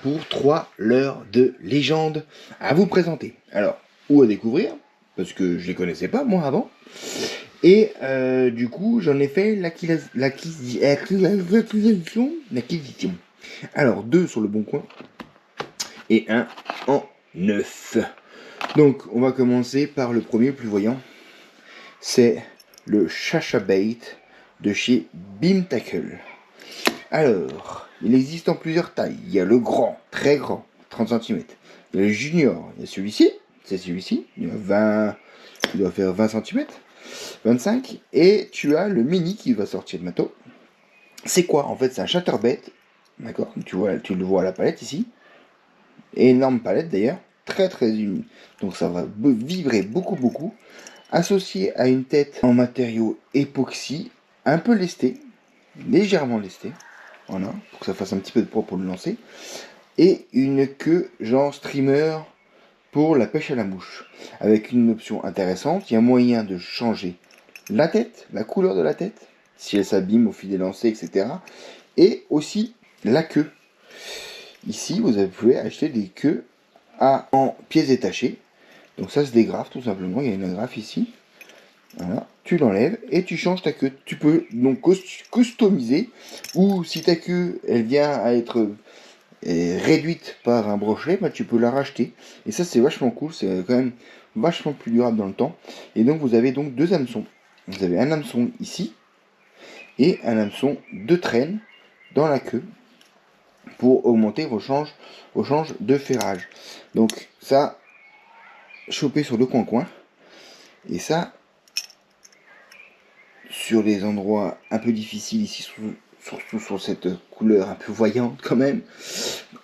Pour 3 leurres de légende à vous présenter. Alors, ou à découvrir, parce que je les connaissais pas moi avant. Et du coup, j'en ai fait l'acquisition. Alors, 2 sur le bon coin et 1 en 9. Donc, on va commencer par le premier, le plus voyant. C'est le Chacha Bait de chez Beam Tackle. Alors, il existe en plusieurs tailles. Il y a le grand, très grand, 30 cm. Il y a le junior, il y a celui-ci, c'est celui-ci. Il doit faire 20 cm, 25. Et tu as le mini qui va sortir bientôt. C'est quoi? En fait, c'est un chatterbait. D'accord? Tu le vois à la palette ici. Énorme palette d'ailleurs. Très très humide. Donc ça va vibrer beaucoup. Associé à une tête en matériau époxy, un peu lesté, légèrement lesté. Voilà, pour que ça fasse un petit peu de poids pour le lancer. Et une queue genre streamer pour la pêche à la mouche. Avec une option intéressante, il y a moyen de changer la tête, la couleur de la tête, si elle s'abîme au fil des lancers, etc. Et aussi la queue. Ici, vous pouvez acheter des queues en pièces détachées. Donc ça se dégrafe tout simplement, il y a une agrafe ici. Voilà, tu l'enlèves et tu changes ta queue. Tu peux donc customiser, ou si ta queue elle vient à être réduite par un brochet, bah, tu peux la racheter. Et ça c'est vachement cool, c'est quand même vachement plus durable dans le temps. Et donc vous avez donc 2 hameçons. Vous avez un hameçon ici et un hameçon de traîne dans la queue pour augmenter vos changes de ferrage. Donc ça, choper sur le coin. Et ça, sur les endroits un peu difficiles ici, surtout sur cette couleur un peu voyante quand même,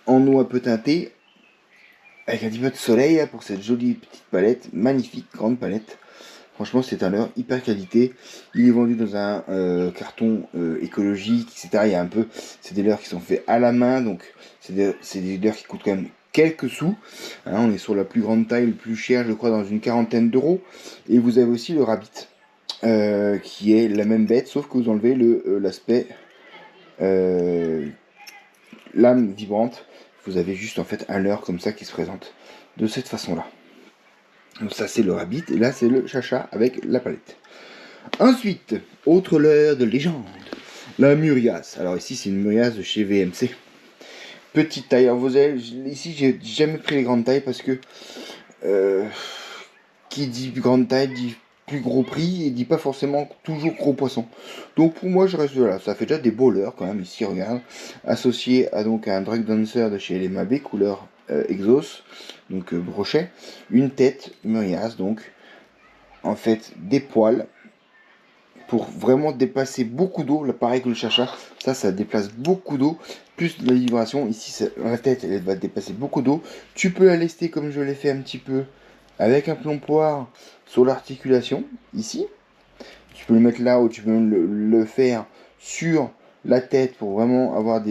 en eau un peu teintée, avec un petit peu de soleil là, pour cette jolie petite palette, magnifique grande palette. Franchement, c'est un leurre hyper qualité. Il est vendu dans un carton écologique, etc. Il y a un peu, c'est des leurres qui sont faits à la main, donc c'est des leurres qui coûtent quand même quelques sous. Hein, on est sur la plus grande taille, le plus cher, je crois, dans une 40aine d'euros. Et vous avez aussi le rabbit. Qui est la même bête, sauf que vous enlevez l'aspect lame vibrante. Vous avez juste en fait un leurre comme ça qui se présente de cette façon-là. Donc ça c'est le rabbit, et là c'est le chacha avec la palette. Ensuite, autre leurre de légende, la murias. Alors ici c'est une murias de chez VMC. Petite taille, alors vous avez, ici j'ai jamais pris les grandes tailles parce que qui dit grande taille dit plus gros prix et dit pas forcément toujours gros poisson. Donc pour moi je reste là, ça fait déjà des beaux leurres quand même ici, regarde, associé à donc un drag dancer de chez les Mabé couleur exos, donc brochet, une tête murias, donc en fait des poils pour vraiment déplacer beaucoup d'eau, là pareil que le chacha, ça déplace beaucoup d'eau, plus de la vibration, ici la tête elle va déplacer beaucoup d'eau, tu peux la lester comme je l'ai fait un petit peu avec un plomboir sur l'articulation, ici. Tu peux le mettre là ou tu peux le faire sur la tête pour vraiment avoir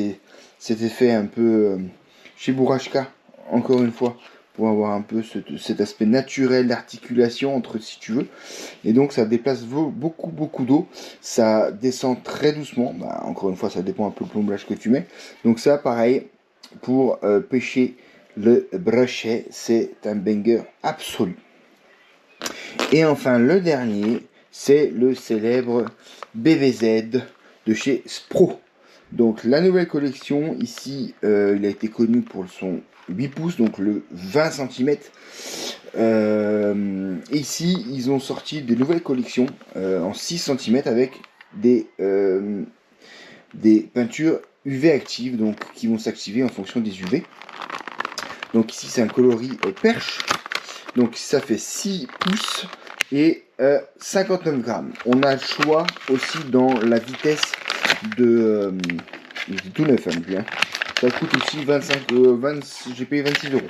cet effet un peu chez Bourrachka, encore une fois, pour avoir un peu cet aspect naturel d'articulation entre, si tu veux. Et donc ça déplace beaucoup d'eau, ça descend très doucement, bah, encore une fois ça dépend un peu du plomblage que tu mets. Donc ça pareil, pour pêcher le brochet, c'est un banger absolu. Et enfin, le dernier, c'est le célèbre BVZ de chez Spro. Donc, la nouvelle collection, ici, il a été connu pour son 8 pouces, donc le 20 cm. Ici, ils ont sorti des nouvelles collections en 6 cm avec des peintures UV actives, donc qui vont s'activer en fonction des UV. Donc ici c'est un coloris perche, donc ça fait 6 pouces et 59 grammes. On a le choix aussi dans la vitesse de... c'est tout neuf hein. Ça coûte aussi j'ai payé 26 euros.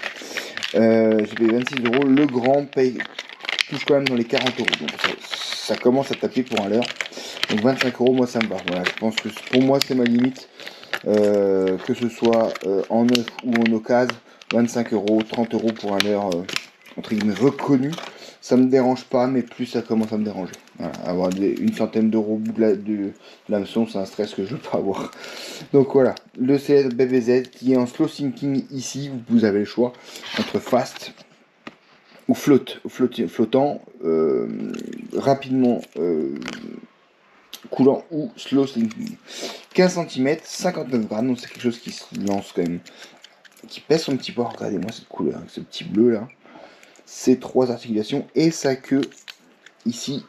J'ai payé 26 euros, le grand touche quand même dans les 40 euros. Donc ça commence à taper pour un leurre. Donc 25 euros, moi ça me va. Voilà, je pense que pour moi c'est ma limite. Que ce soit en neuf ou en occasion, 25 euros, 30 euros pour un leurre entre guillemets reconnu, ça me dérange pas, mais plus ça commence à me déranger. Voilà, avoir une centaine d'euros au bout de l'hameçon, c'est un stress que je ne veux pas avoir. Donc voilà, le célèbre BBZ qui est en slow sinking ici, vous avez le choix entre fast ou flottant, rapidement coulant ou slow sinking. 15 cm, 59 grammes, donc c'est quelque chose qui se lance quand même, qui pèse un petit peu. Regardez-moi cette couleur, avec ce petit bleu là. Ces 3 articulations et sa queue ici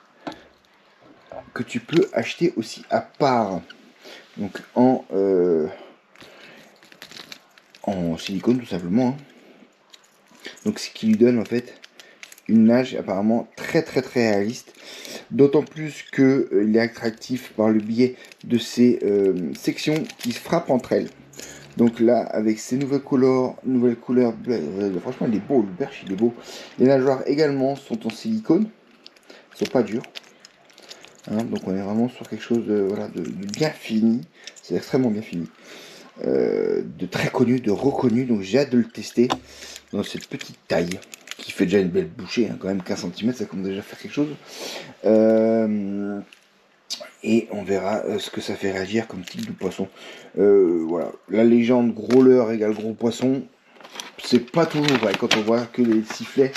que tu peux acheter aussi à part. Donc en silicone tout simplement. Hein. Donc ce qui lui donne en fait une nage apparemment très réaliste. D'autant plus qu'il est attractif par le biais de ces sections qui se frappent entre elles. Donc là, avec ces nouvelles couleurs, franchement il est beau, le perche il est beau. Les nageoires également sont en silicone, ils sont pas durs. Hein, donc on est vraiment sur quelque chose de, voilà, de bien fini, c'est extrêmement bien fini. De très connu, de reconnu, donc j'ai hâte de le tester dans cette petite taille qui fait déjà une belle bouchée, hein, quand même 15 cm ça commence déjà à faire quelque chose. Et on verra ce que ça fait réagir comme type de poisson. Voilà, la légende gros leurre égale gros poisson, c'est pas toujours vrai quand on voit que les sifflets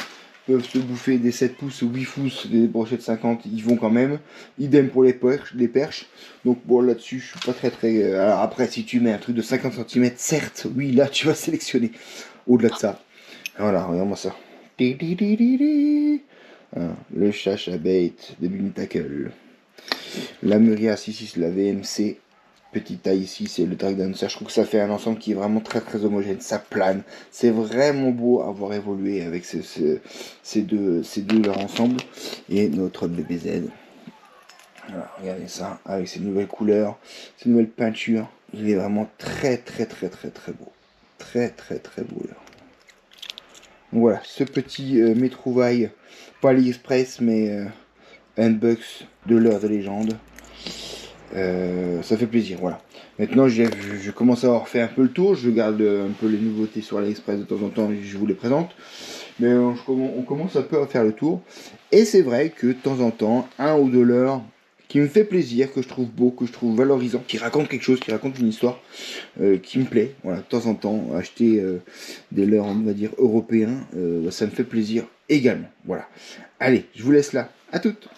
peuvent se bouffer des 7 pouces ou 8 pouces, des brochettes 50, ils vont quand même. Idem pour les perches. Donc bon, là-dessus, je suis pas très... Alors après, si tu mets un truc de 50 cm, certes, oui, là, tu vas sélectionner. Au-delà de ça. Voilà, regarde-moi ça. Voilà, le chache à bait de Bintackle. La Muria 66, la VMC. Petite taille ici, c'est le Drag Dancer. Je trouve que ça fait un ensemble qui est vraiment très homogène. Ça plane. C'est vraiment beau à voir évoluer avec ces deux là ensemble. Et notre BBZ. Voilà, regardez ça. Avec ses nouvelles couleurs, ses nouvelles peintures. Il est vraiment très beau. Très beau là. Donc voilà, ce petit mes trouvailles, pas AliExpress, mais Unbox de l'heure de légende. Ça fait plaisir, voilà. Maintenant, je commence à avoir fait un peu le tour. Je garde un peu les nouveautés sur AliExpress de temps en temps et je vous les présente. Mais on commence un peu à faire le tour. Et c'est vrai que de temps en temps, un ou deux leurres qui me fait plaisir, que je trouve beau, que je trouve valorisant, qui raconte quelque chose, qui raconte une histoire qui me plaît. Voilà, de temps en temps, acheter des leurres, on va dire, européens, ça me fait plaisir également. Voilà. Allez, je vous laisse là. À toutes.